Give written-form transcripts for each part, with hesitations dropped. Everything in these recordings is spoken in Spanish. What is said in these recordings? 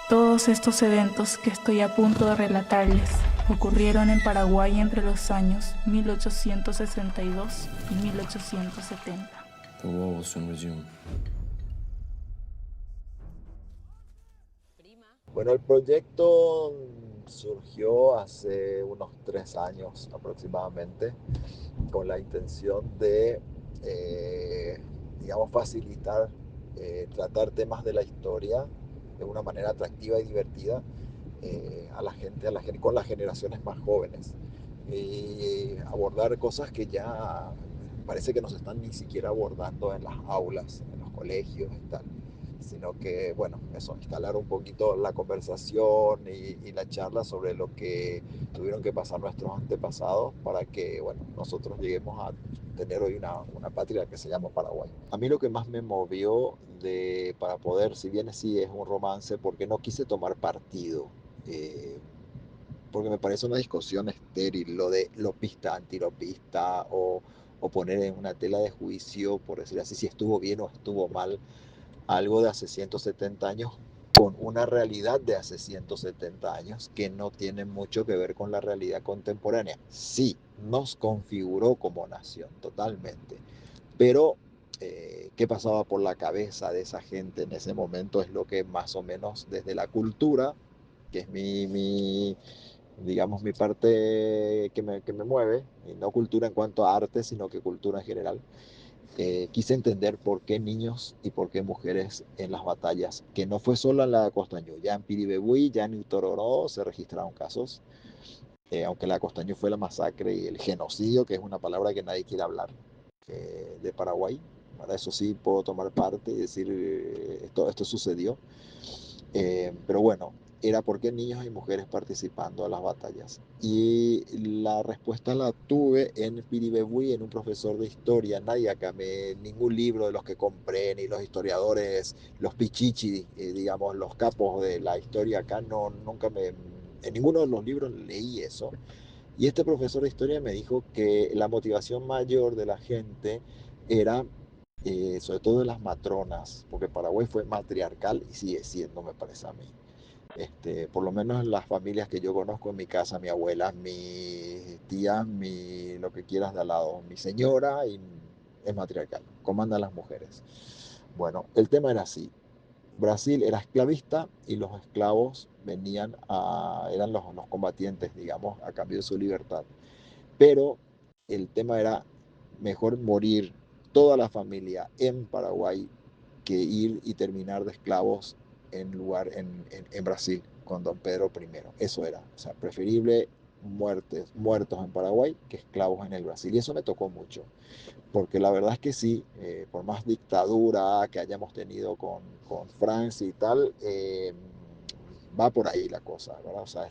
Todos estos eventos que estoy a punto de relatarles ocurrieron en Paraguay entre los años 1862 y 1870. The war will soon resume. Bueno, el proyecto surgió hace unos 3 años aproximadamente con la intención de, digamos, facilitar, tratar temas de la historia de una manera atractiva y divertida con las generaciones más jóvenes. Y abordar cosas que ya parece que no se están ni siquiera abordando en las aulas, en los colegios y tal, sino que, bueno, eso, instalar un poquito la conversación y la charla sobre lo que tuvieron que pasar nuestros antepasados para que, bueno, nosotros lleguemos a tener hoy una patria que se llama Paraguay. A mí lo que más me movió para poder, si bien sí es un romance, porque no quise tomar partido, eh, porque me parece una discusión estéril, lo de lopista, antilopista, o poner en una tela de juicio, por decir así, si estuvo bien o estuvo mal algo de hace 170 años con una realidad de hace 170 años que no tiene mucho que ver con la realidad contemporánea. Sí, nos configuró como nación totalmente, pero qué pasaba por la cabeza de esa gente en ese momento es lo que más o menos desde la cultura, que es digamos, mi parte que me mueve, y no cultura en cuanto a arte, sino que cultura en general, quise entender por qué niños y por qué mujeres en las batallas, que no fue solo en la de Costañú, ya en Piribebuy, ya en Utororó se registraron casos, aunque la Costañú fue la masacre y el genocidio, que es una palabra que nadie quiere hablar, de Paraguay. Para eso sí puedo tomar parte y decir, esto sucedió. Pero bueno, era por qué niños y mujeres participando en las batallas. Y la respuesta la tuve en Piribebuy, en un profesor de historia. Nadie acá, ningún libro de los que compré, ni los historiadores, los pichichi, digamos, los capos de la historia acá, no, nunca en ninguno de los libros leí eso. Y este profesor de historia me dijo que la motivación mayor de la gente era, sobre todo de las matronas, porque Paraguay fue matriarcal y sigue siendo, me parece a mí. Por lo menos en las familias que yo conozco en mi casa, mi abuela, mis tías, lo que quieras de al lado, mi señora, y es matriarcal, comandan las mujeres. Bueno, el tema era así. Brasil era esclavista y los esclavos eran los combatientes, digamos, a cambio de su libertad. Pero el tema era mejor morir toda la familia en Paraguay que ir y terminar de esclavos en Brasil con don Pedro I. Eso era, o sea, preferible muertos en Paraguay que esclavos en el Brasil. Y eso me tocó mucho, porque la verdad es que sí, por más dictadura que hayamos tenido con Francia y tal, va por ahí la cosa, ¿verdad? O sea,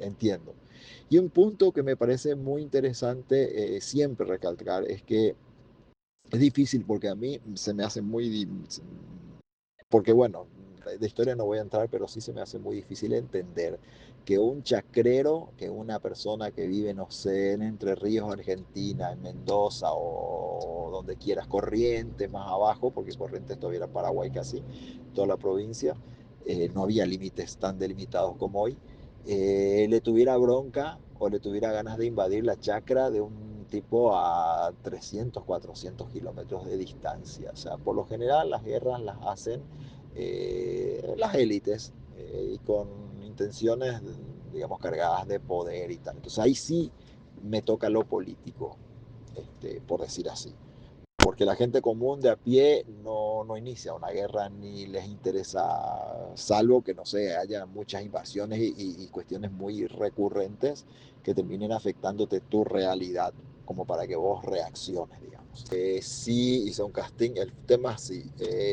entiendo. Y un punto que me parece muy interesante siempre recalcar es que es difícil porque a mí se me hace porque bueno, de historia no voy a entrar, pero sí se me hace muy difícil entender que un chacrero, que una persona que vive, no sé, en Entre Ríos, Argentina, en Mendoza o donde quieras, Corrientes, más abajo, porque Corrientes todavía era Paraguay casi, toda la provincia, no había límites tan delimitados como hoy, le tuviera bronca o le tuviera ganas de invadir la chacra de un tipo a 300, 400 kilómetros de distancia. O sea, por lo general las guerras las hacen las élites y con intenciones, digamos, cargadas de poder y tal. Entonces ahí sí me toca lo político, por decir así. Porque la gente común de a pie no inicia una guerra ni les interesa, salvo que, no sé, haya muchas invasiones y cuestiones muy recurrentes que terminen afectándote tu realidad, como para que vos reacciones, digamos. Sí, hice un casting, el tema sí.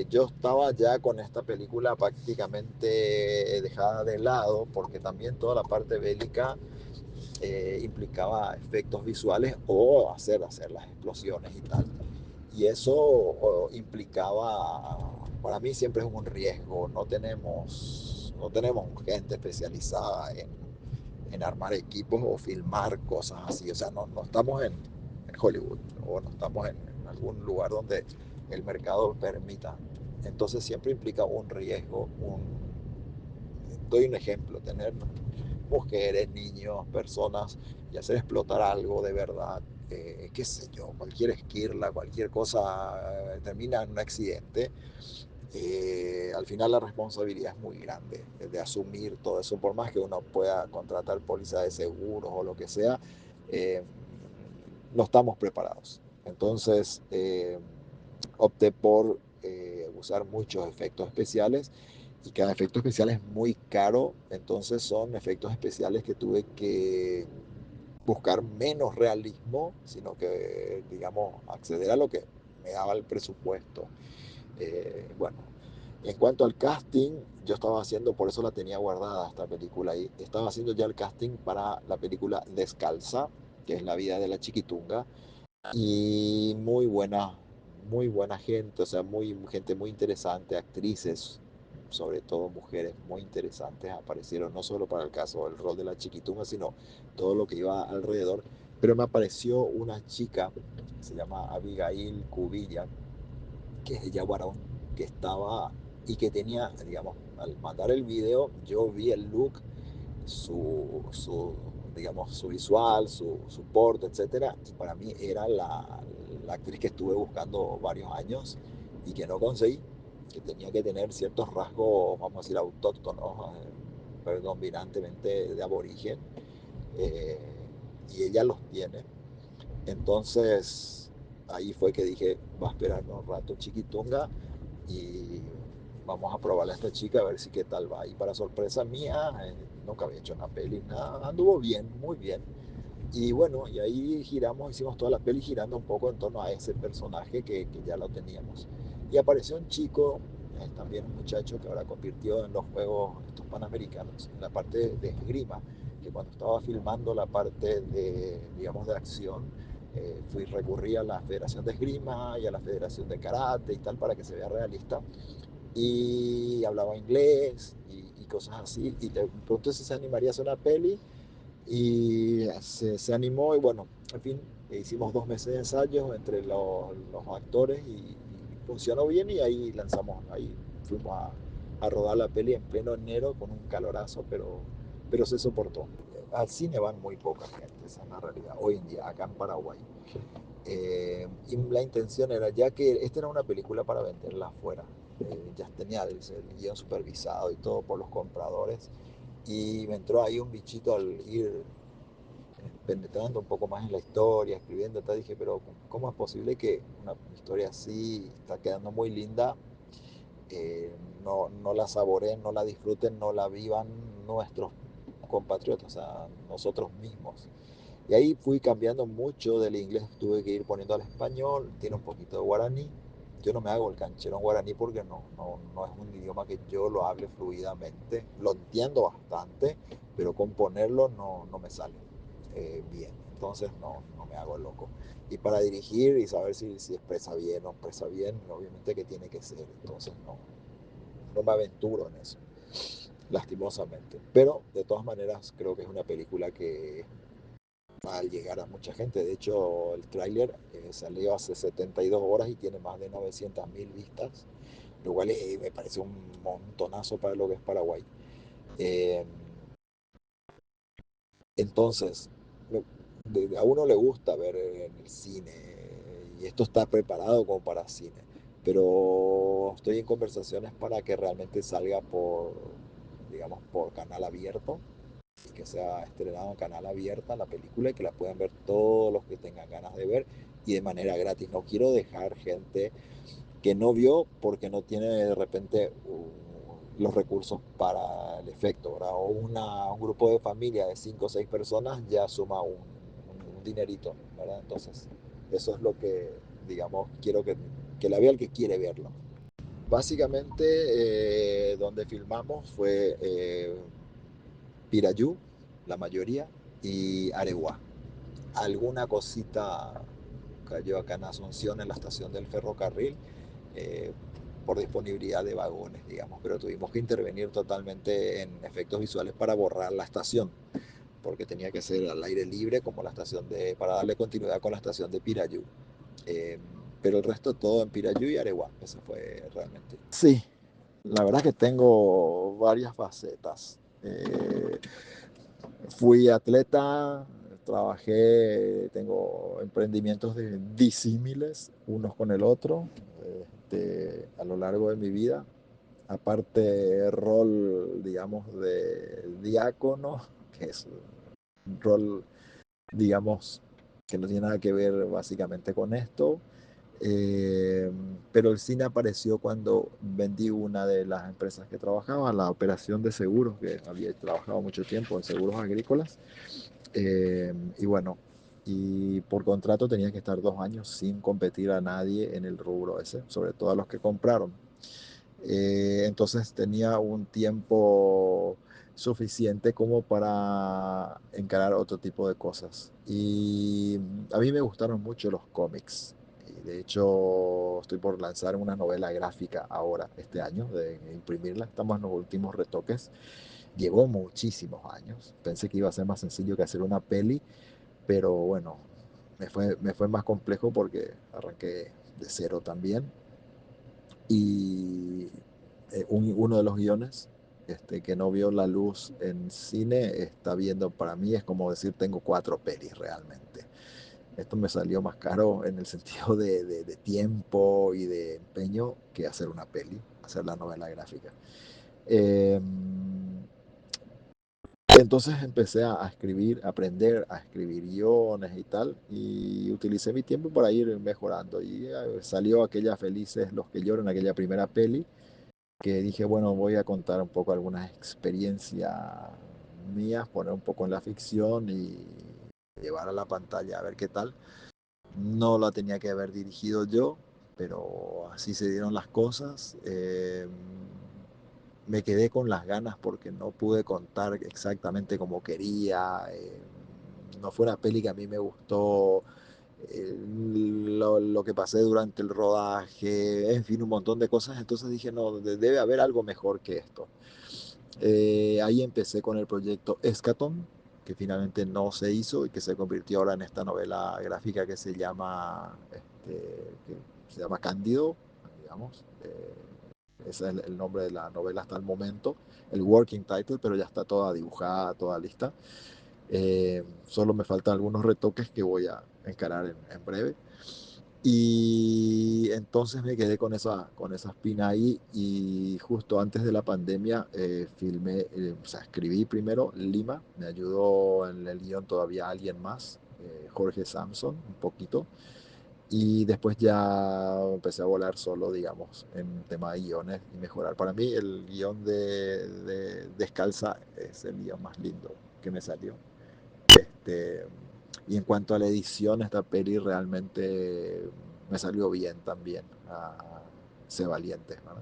Yo estaba ya con esta película prácticamente dejada de lado, porque también toda la parte bélica implicaba efectos visuales o hacer las explosiones y tal. Y eso implicaba, para mí siempre es un riesgo, no tenemos gente especializada en armar equipos o filmar cosas así, o sea, no estamos en Hollywood o no estamos en algún lugar donde el mercado permita. Entonces siempre implica un riesgo, doy un ejemplo, tener mujeres, niños, personas y hacer explotar algo de verdad, qué sé yo, cualquier esquirla, cualquier cosa termina en un accidente, al final la responsabilidad es muy grande de asumir todo eso, por más que uno pueda contratar póliza de seguros o lo que sea, eh, no estamos preparados. Entonces, opté por usar muchos efectos especiales y cada efecto especial es muy caro, entonces son efectos especiales que tuve que buscar menos realismo, sino que, digamos, acceder a lo que me daba el presupuesto. Bueno, en cuanto al casting, yo estaba haciendo, por eso la tenía guardada esta película, y estaba haciendo ya el casting para la película Descalza, que es la vida de la chiquitunga, y muy buena gente, o sea, gente muy interesante, actrices, sobre todo mujeres muy interesantes, aparecieron no solo para el caso del rol de la chiquitunga, sino todo lo que iba alrededor. Pero me apareció una chica, se llama Abigail Cubilla, que es de Yaguarón, que estaba y que tenía, digamos, al mandar el video, yo vi el look, digamos, su visual, su porte, etcétera, y para mí era la actriz que estuve buscando varios años y que no conseguí, que tenía que tener ciertos rasgos, vamos a decir, autóctonos, predominantemente de aborigen, eh, y ella los tiene. Entonces, ahí fue que dije, va a esperar un rato Chiquitunga y vamos a probarle a esta chica a ver si qué tal va. Y para sorpresa mía, nunca había hecho una peli, nada, anduvo bien, muy bien. Y bueno, y ahí giramos, hicimos toda la peli girando un poco en torno a ese personaje que ya lo teníamos. Y apareció un chico, también un muchacho que ahora convirtió en los Juegos estos Panamericanos, en la parte de esgrima, que cuando estaba filmando la parte de, digamos, de acción, recurrí a la Federación de Esgrima y a la Federación de Karate y tal para que se vea realista. Y hablaba inglés y cosas así. Y le pregunté si se animaría a hacer una peli y se animó y bueno, en fin, hicimos 2 meses de ensayos entre los actores y funcionó bien y ahí lanzamos, ahí fuimos a rodar la peli en pleno enero con un calorazo, pero se soportó. Al cine van muy poca gente, esa es la realidad, hoy en día, acá en Paraguay. Y la intención era, ya que esta era una película para venderla afuera, ya tenía el guión supervisado y todo por los compradores, y me entró ahí un bichito al ir penetrando un poco más en la historia, escribiendo, tal, dije, pero ¿cómo es posible que una historia así está quedando muy linda, no la saboreen, no la disfruten, no la vivan nuestros compatriotas, o sea, nosotros mismos? Y ahí fui cambiando mucho del inglés, tuve que ir poniendo al español, tiene un poquito de guaraní. Yo no me hago el canchero en guaraní porque no es un idioma que yo lo hable fluidamente. Lo entiendo bastante, pero componerlo no me sale bien. Entonces no me hago el loco. Y para dirigir y saber si expresa bien o expresa bien, obviamente que tiene que ser. Entonces no me aventuro en eso, lastimosamente. Pero de todas maneras creo que es una película que al llegar a mucha gente. De hecho, el tráiler salió hace 72 horas y tiene más de 900.000 vistas, lo cual me parece un montonazo para lo que es Paraguay. Eh, entonces, a uno le gusta ver en el cine y esto está preparado como para cine, pero estoy en conversaciones para que realmente salga por, digamos, por canal abierto y que sea estrenado en canal abierta la película y que la puedan ver todos los que tengan ganas de ver y de manera gratis. No quiero dejar gente que no vio porque no tiene de repente los recursos para el efecto, ¿verdad? O un grupo de familia de 5 o 6 personas ya suma un dinerito, ¿verdad? Entonces, eso es lo que, digamos, quiero que la vea el que quiere verlo. Básicamente, donde filmamos fue Pirayú, la mayoría, y Areguá. Alguna cosita cayó acá en Asunción, en la estación del ferrocarril, eh, por disponibilidad de vagones, digamos, pero tuvimos que intervenir totalmente en efectos visuales para borrar la estación, porque tenía que ser al aire libre como la estación para darle continuidad con la estación de Pirayú. Eh, pero el resto todo en Pirayú y Areguá, eso fue realmente. Sí, la verdad que tengo varias facetas. Fui atleta, trabajé, tengo emprendimientos disímiles unos con el otro a lo largo de mi vida. Aparte, rol, digamos, de diácono, que es un rol, digamos, que no tiene nada que ver básicamente con esto. Eh, pero el cine apareció cuando vendí una de las empresas que trabajaba, la operación de seguros, que había trabajado mucho tiempo en seguros agrícolas. Y bueno, y por contrato tenía que estar 2 años sin competir a nadie en el rubro ese, sobre todo a los que compraron. Entonces tenía un tiempo suficiente como para encarar otro tipo de cosas. Y a mí me gustaron mucho los cómics. Y de hecho, estoy por lanzar una novela gráfica ahora, este año, de imprimirla. Estamos en los últimos retoques. Llevó muchísimos años. Pensé que iba a ser más sencillo que hacer una peli, pero bueno, me fue más complejo porque arranqué de cero también. Y uno de los guiones que no vio la luz en cine está viendo, para mí es como decir tengo 4 pelis realmente. Esto me salió más caro en el sentido de tiempo y de empeño que hacer una peli, hacer la novela gráfica. Eh, entonces empecé a escribir, a aprender a escribir guiones y tal, y utilicé mi tiempo para ir mejorando. Y salió aquella Felices los que lloran, aquella primera peli, que dije, bueno, voy a contar un poco algunas experiencias mías, poner un poco en la ficción y llevar a la pantalla a ver qué tal. No la tenía que haber dirigido yo, pero así se dieron las cosas. Me quedé con las ganas porque no pude contar exactamente como quería. No fue una peli que a mí me gustó. Lo que pasé durante el rodaje, en fin, un montón de cosas. Entonces dije, no, debe haber algo mejor que esto. Ahí empecé con el proyecto Escaton, que finalmente no se hizo y que se convirtió ahora en esta novela gráfica que se llama Cándido, digamos. Ese es el nombre de la novela hasta el momento, el working title, pero ya está toda dibujada, toda lista. Solo me faltan algunos retoques que voy a encarar en breve. Y entonces me quedé con esa espina ahí y justo antes de la pandemia filmé, o sea, escribí primero Lima, me ayudó en el guión todavía alguien más, Jorge Samson, un poquito, y después ya empecé a volar solo, digamos, en tema de guiones y mejorar. Para mí el guión de Descalza es el guión más lindo que me salió. Este, y en cuanto a la edición, esta peli realmente me salió bien también. Sé valiente, ¿no?